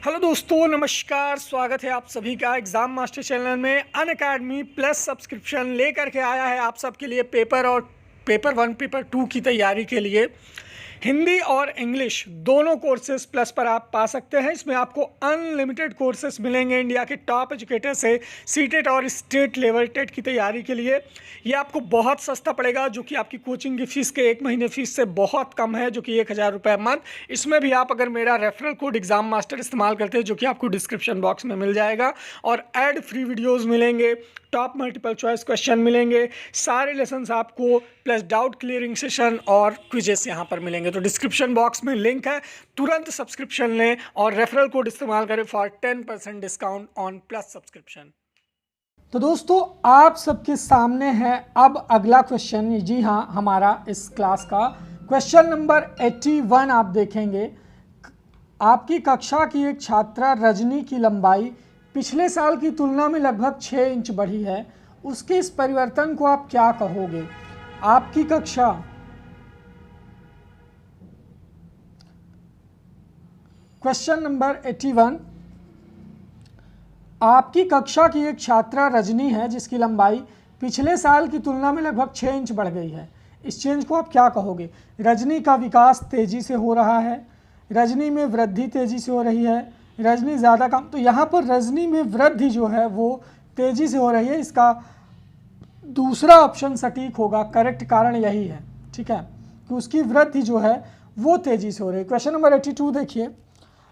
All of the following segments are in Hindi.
हेलो दोस्तों, नमस्कार। स्वागत है आप सभी का एग्ज़ाम मास्टर चैनल में। अनअकैडमी प्लस सब्सक्रिप्शन लेकर के आया है आप सबके लिए पेपर 1 पेपर 2 की तैयारी के लिए हिंदी और इंग्लिश दोनों कोर्सेज प्लस पर आप पा सकते हैं। इसमें आपको अनलिमिटेड कोर्सेज मिलेंगे इंडिया के टॉप एजुकेटर से सीटेट और स्टेट लेवल टेट की तैयारी के लिए। ये आपको बहुत सस्ता पड़ेगा, जो कि आपकी कोचिंग की फ़ीस के 1 महीने फ़ीस से बहुत कम है, जो कि 1000 रुपये मंथ। इसमें भी आप अगर मेरा रेफरल कोड एग्ज़ाम मास्टर इस्तेमाल करते हैं, जो कि आपको डिस्क्रिप्शन बॉक्स में मिल जाएगा, और एड फ्री वीडियोज़ मिलेंगे, टॉप मल्टीपल चॉइस क्वेश्चन मिलेंगे, सारे लेसन्स आपको, प्लस डाउट क्लियरिंग सेशन और क्विजेस यहाँ पर मिलेंगे। तो डिस्क्रिप्शन बॉक्स में लिंक है, तुरंत सब्सक्रिप्शन लें और रेफरल कोड इस्तेमाल करें for 10% discount on plus subscription. तो दोस्तों, आप सबके सामने है अब अगला क्वेश्चन। जी हाँ, हमारा इस क्लास का क्वेश्चन नंबर 81 आप देखेंगे। आपकी कक्षा की एक छात्रा रजनी की लंबाई पिछले साल की तुलना में लगभग 6 इंच बढ़ी है। उसके इस परिवर्तन को आप क्या कहोगे? आपकी कक्षा क्वेश्चन नंबर 81। आपकी कक्षा की एक छात्रा रजनी है जिसकी लंबाई पिछले साल की तुलना में लगभग 6 इंच बढ़ गई है। इस चेंज को आप क्या कहोगे? रजनी का विकास तेजी से हो रहा है, रजनी में वृद्धि तेजी से हो रही है, रजनी ज़्यादा काम। तो यहाँ पर रजनी में वृद्धि जो है वो तेजी से हो रही है। इसका दूसरा ऑप्शन सटीक होगा, करेक्ट कारण यही है, ठीक है, कि उसकी वृद्धि जो है वो तेजी से हो रही है। क्वेश्चन नंबर 82 देखिए।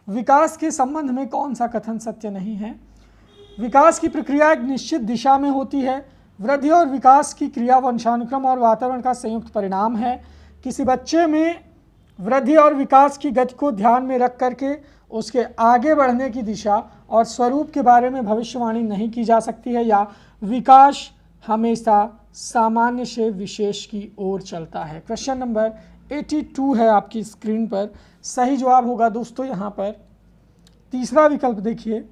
विकास के संबंध में कौन सा कथन सत्य नहीं है? विकास की प्रक्रिया एक निश्चित दिशा में होती है। वृद्धि और विकास की क्रिया वंशानुक्रम और वातावरण का संयुक्त परिणाम है। किसी बच्चे में वृद्धि और विकास की गति को ध्यान में रख करके उसके आगे बढ़ने की दिशा और स्वरूप के बारे में भविष्यवाणी नहीं की जा सकती है, या विकास हमेशा सामान्य से विशेष की ओर चलता है। क्वेश्चन नंबर 82 है आपकी स्क्रीन पर। सही जवाब होगा दोस्तों यहाँ पर तीसरा विकल्प देखिए।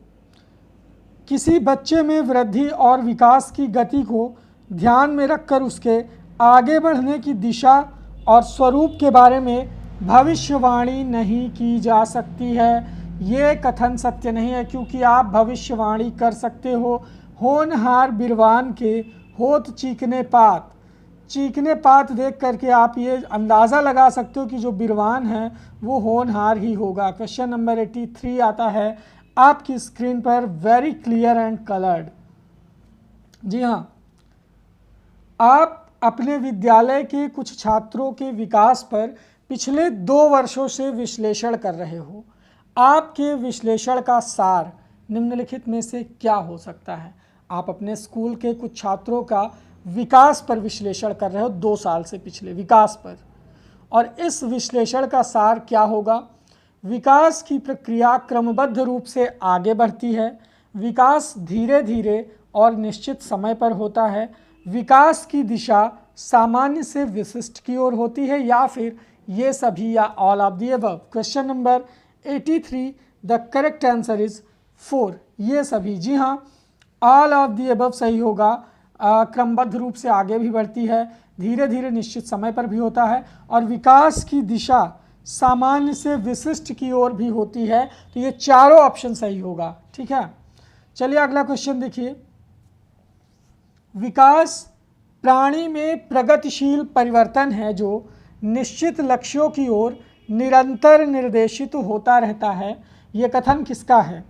किसी बच्चे में वृद्धि और विकास की गति को ध्यान में रखकर उसके आगे बढ़ने की दिशा और स्वरूप के बारे में भविष्यवाणी नहीं की जा सकती है। ये कथन सत्य नहीं है, क्योंकि आप भविष्यवाणी कर सकते हो। होनहार बिरवान के होत चीकने पात। चीकने पात देख करके आप ये अंदाज़ा लगा सकते हो कि जो बिरवान है वो होनहार ही होगा। क्वेश्चन नंबर 83 आता है आपकी स्क्रीन पर, वेरी क्लियर एंड कलर्ड। जी हाँ, आप अपने विद्यालय के कुछ छात्रों के विकास पर पिछले 2 वर्षों से विश्लेषण कर रहे हो। आपके विश्लेषण का सार निम्नलिखित में से क्या हो सकता है? आप अपने स्कूल के कुछ छात्रों का विकास पर विश्लेषण कर रहे हो, 2 साल से पिछले विकास पर, और इस विश्लेषण का सार क्या होगा? विकास की प्रक्रिया क्रमबद्ध रूप से आगे बढ़ती है। विकास धीरे धीरे और निश्चित समय पर होता है। विकास की दिशा सामान्य से विशिष्ट की ओर होती है, या फिर ये सभी, या all of the above. Question number 83, the correct answer is 4, ये सभी। जी हाँ, ऑल ऑफ द अबव सही होगा। क्रमबद्ध रूप से आगे भी बढ़ती है, धीरे धीरे निश्चित समय पर भी होता है, और विकास की दिशा सामान्य से विशिष्ट की ओर भी होती है। तो ये चारों ऑप्शन सही होगा, ठीक है। चलिए अगला क्वेश्चन देखिए। विकास प्राणी में प्रगतिशील परिवर्तन है जो निश्चित लक्ष्यों की ओर निरंतर निर्देशित होता रहता है। ये कथन किसका है?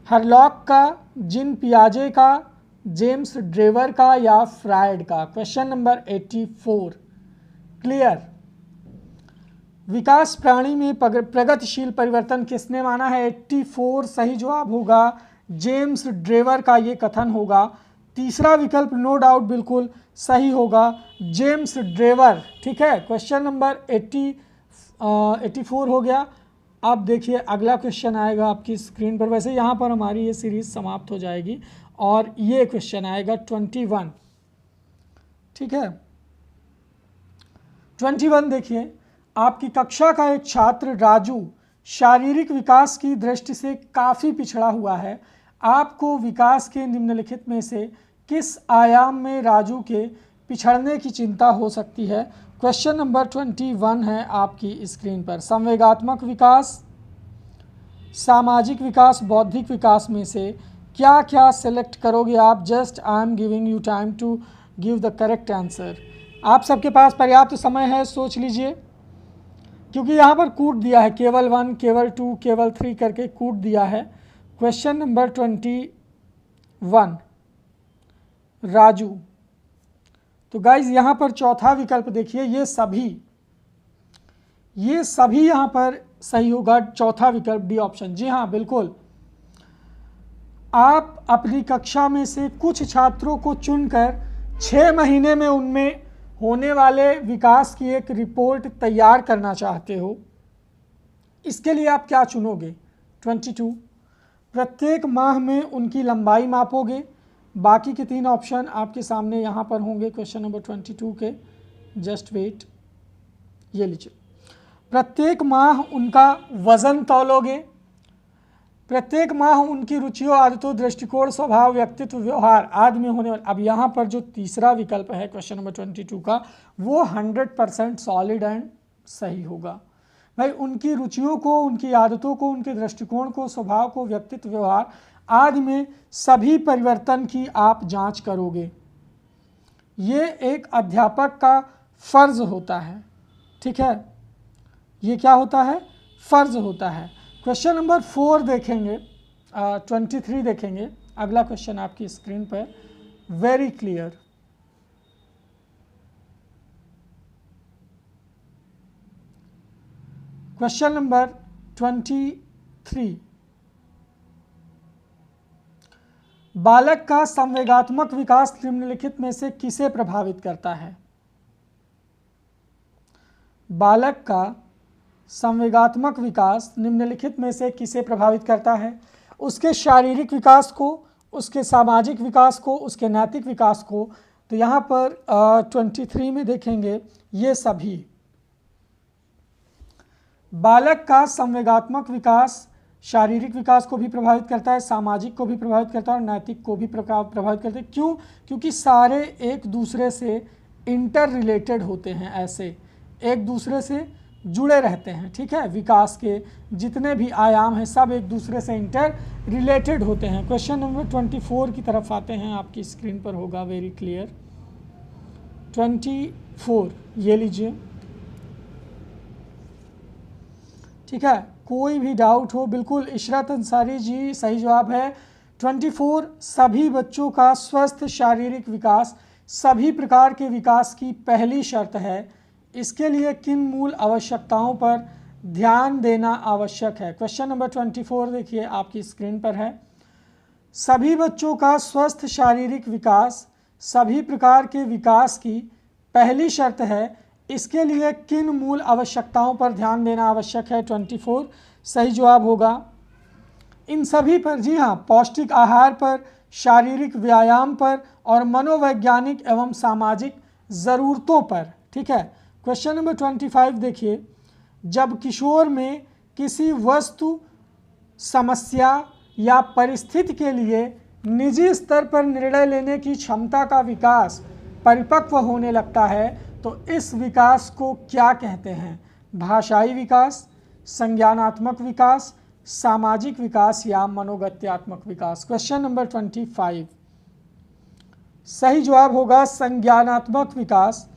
हरलॉक का, जीन पियाजे का, जेम्स ड्रेवर का, या फ्रायड का? Question number 84 clear. विकास प्राणी में प्रगतिशील परिवर्तन किसने माना है? 84 सही जवाब होगा जेम्स ड्रेवर का ये कथन होगा। तीसरा विकल्प नो डाउट बिल्कुल सही होगा, जेम्स ड्रेवर, ठीक है। क्वेश्चन नंबर 84 हो गया। अब देखिए अगला क्वेश्चन आएगा आपकी स्क्रीन पर। वैसे यहाँ पर हमारी ये सीरीज़ समाप्त हो जाएगी और ये क्वेश्चन आएगा 21, ठीक है। 21 देखिए। आपकी कक्षा का एक छात्र राजू शारीरिक विकास की दृष्टि से काफ़ी पिछड़ा हुआ है। आपको विकास के निम्नलिखित में से किस आयाम में राजू के पिछड़ने की चिंता हो सकती है? क्वेश्चन नंबर 21 है आपकी स्क्रीन पर। संवेगात्मक विकास, सामाजिक विकास, बौद्धिक विकास में से क्या क्या सेलेक्ट करोगे आप? Just I am giving you time to give the correct answer. आप सबके पास पर्याप्त समय है, सोच लीजिए, क्योंकि यहाँ पर कूट दिया है, केवल 1, केवल 2, केवल 3 करके कूट दिया है। Question number 21, Raju. तो गाइज यहाँ पर चौथा विकल्प देखिए, ये सभी यहाँ पर सही होगा। चौथा विकल्प डी ऑप्शन। जी हाँ, बिल्कुल। आप अपनी कक्षा में से कुछ छात्रों को चुनकर 6 महीने में उनमें होने वाले विकास की एक रिपोर्ट तैयार करना चाहते हो। इसके लिए आप क्या चुनोगे? 22, प्रत्येक माह में उनकी लंबाई मापोगे। बाकी के 3 ऑप्शन आपके सामने यहाँ पर होंगे क्वेश्चन नंबर 22 के। जस्ट वेट, ये लीजिए। प्रत्येक माह उनका वजन तौलोगे। प्रत्येक माह उनकी रुचियों, आदतों, दृष्टिकोण, स्वभाव, व्यक्तित्व, व्यवहार आदि में होने वाले। अब यहाँ पर जो तीसरा विकल्प है क्वेश्चन नंबर 22 का, वो 100% सॉलिड एंड सही होगा। भाई, उनकी रुचियों को, उनकी आदतों को, उनके दृष्टिकोण को, स्वभाव को, व्यक्तित्व, व्यवहार आदि में सभी परिवर्तन की आप जांच करोगे। ये एक अध्यापक का फर्ज होता है, ठीक है। ये क्या होता है? फर्ज होता है। क्वेश्चन नंबर 4 देखेंगे, 23 देखेंगे। अगला क्वेश्चन आपकी स्क्रीन पर, वेरी क्लियर। क्वेश्चन नंबर 23, बालक का संवेगात्मक विकास निम्नलिखित में से किसे प्रभावित करता है? बालक का संवेगात्मक विकास निम्नलिखित में से किसे प्रभावित करता है? उसके शारीरिक विकास को, उसके सामाजिक विकास को, उसके नैतिक विकास को। तो यहाँ पर 23 में देखेंगे, ये सभी। बालक का संवेगात्मक विकास शारीरिक विकास को भी प्रभावित करता है, सामाजिक को भी प्रभावित करता है और नैतिक को भी प्रभावित करता है। क्यों? क्योंकि सारे एक दूसरे से इंटर रिलेटेड होते हैं, ऐसे एक दूसरे से जुड़े रहते हैं, ठीक है। विकास के जितने भी आयाम हैं सब एक दूसरे से इंटर रिलेटेड होते हैं। क्वेश्चन नंबर 24 की तरफ आते हैं, आपकी स्क्रीन पर होगा, वेरी क्लियर। 24, ये लीजिए, ठीक है। कोई भी डाउट हो, बिल्कुल इशरत अंसारी जी, सही जवाब है 24। सभी बच्चों का स्वस्थ शारीरिक विकास सभी प्रकार के विकास की पहली शर्त है। इसके लिए किन मूल आवश्यकताओं पर ध्यान देना आवश्यक है? क्वेश्चन नंबर 24 देखिए, आपकी स्क्रीन पर है। सभी बच्चों का स्वस्थ शारीरिक विकास सभी प्रकार के विकास की पहली शर्त है। इसके लिए किन मूल आवश्यकताओं पर ध्यान देना आवश्यक है? 24 सही जवाब होगा। इन सभी पर, जी हाँ, पौष्टिक आहार पर, शारीरिक व्यायाम पर और मनोवैज्ञानिक एवं सामाजिक ज़रूरतों पर, ठीक है। क्वेश्चन नंबर 25 देखिए, जब किशोर में किसी वस्तु, समस्या या परिस्थिति के लिए निजी स्तर पर निर्णय लेने की क्षमता का विकास परिपक्व होने लगता है, तो इस विकास को क्या कहते हैं? भाषाई विकास, संज्ञानात्मक विकास, सामाजिक विकास या मनोगत्यात्मक विकास? क्वेश्चन नंबर 25 सही जवाब होगा संज्ञानात्मक विकास,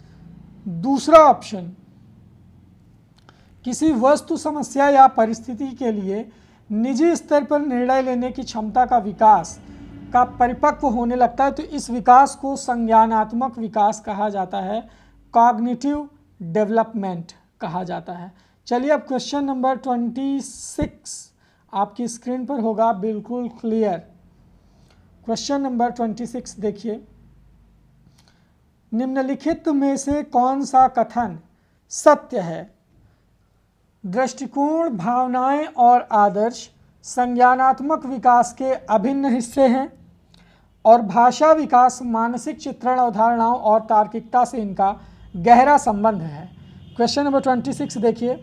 दूसरा ऑप्शन। किसी वस्तु, समस्या या परिस्थिति के लिए निजी स्तर पर निर्णय लेने की क्षमता का विकास का परिपक्व होने लगता है, तो इस विकास को संज्ञानात्मक विकास कहा जाता है, कॉग्निटिव डेवलपमेंट कहा जाता है। चलिए अब क्वेश्चन नंबर 26 आपकी स्क्रीन पर होगा, बिल्कुल क्लियर। क्वेश्चन नंबर 26 देखिए, निम्नलिखित में से कौन सा कथन सत्य है? दृष्टिकोण, भावनाएं और आदर्श संज्ञानात्मक विकास के अभिन्न हिस्से हैं और भाषा विकास मानसिक चित्रण, अवधारणाओं और तार्किकता से इनका गहरा संबंध है। क्वेश्चन नंबर 26 देखिए,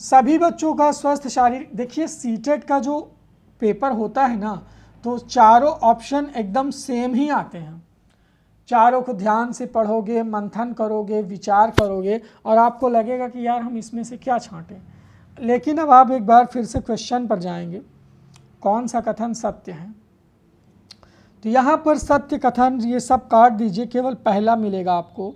सभी बच्चों का स्वस्थ शारीरिक, देखिए सीटेट का जो पेपर होता है ना, तो चारों ऑप्शन एकदम सेम ही आते हैं। चारों को ध्यान से पढ़ोगे, मंथन करोगे, विचार करोगे और आपको लगेगा कि यार हम इसमें से क्या छांटें। लेकिन अब आप एक बार फिर से क्वेश्चन पर जाएंगे, कौन सा कथन सत्य है। तो यहाँ पर सत्य कथन ये सब काट दीजिए, केवल पहला मिलेगा आपको।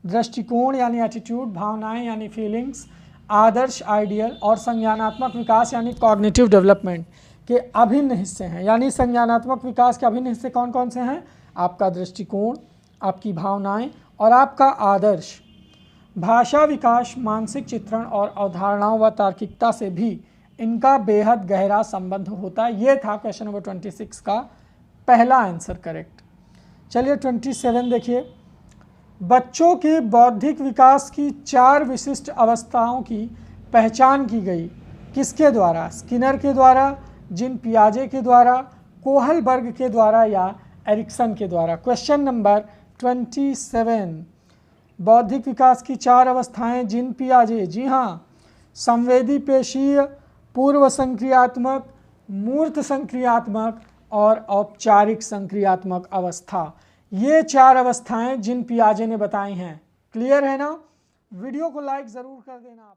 दृष्टिकोण यानी एटीट्यूड, भावनाएं यानी फीलिंग्स, आदर्श आइडियल और संज्ञानात्मक विकास यानी कॉग्निटिव डेवलपमेंट के अभिन्न हिस्से हैं। यानी संज्ञानात्मक विकास के अभिन्न हिस्से कौन कौन से हैं? आपका दृष्टिकोण, आपकी भावनाएं और आपका आदर्श। भाषा विकास, मानसिक चित्रण और अवधारणाओं व तार्किकता से भी इनका बेहद गहरा संबंध होता है। ये था क्वेश्चन नंबर 26 का पहला आंसर करेक्ट। चलिए 27 देखिए। बच्चों के बौद्धिक विकास की 4 विशिष्ट अवस्थाओं की पहचान की गई, किसके द्वारा? स्किनर के द्वारा, जीन पियाजे के द्वारा, कोहलबर्ग के द्वारा या एरिक्सन के द्वारा। क्वेश्चन नंबर 27, बौद्धिक विकास की 4 अवस्थाएं, जीन पियाजे, जी हाँ, संवेदी पेशीय, पूर्व संक्रियात्मक, मूर्त संक्रियात्मक और औपचारिक संक्रियात्मक अवस्था। ये 4 अवस्थाएं जीन पियाजे ने बताई हैं। क्लियर है ना? वीडियो को लाइक ज़रूर कर देना आप।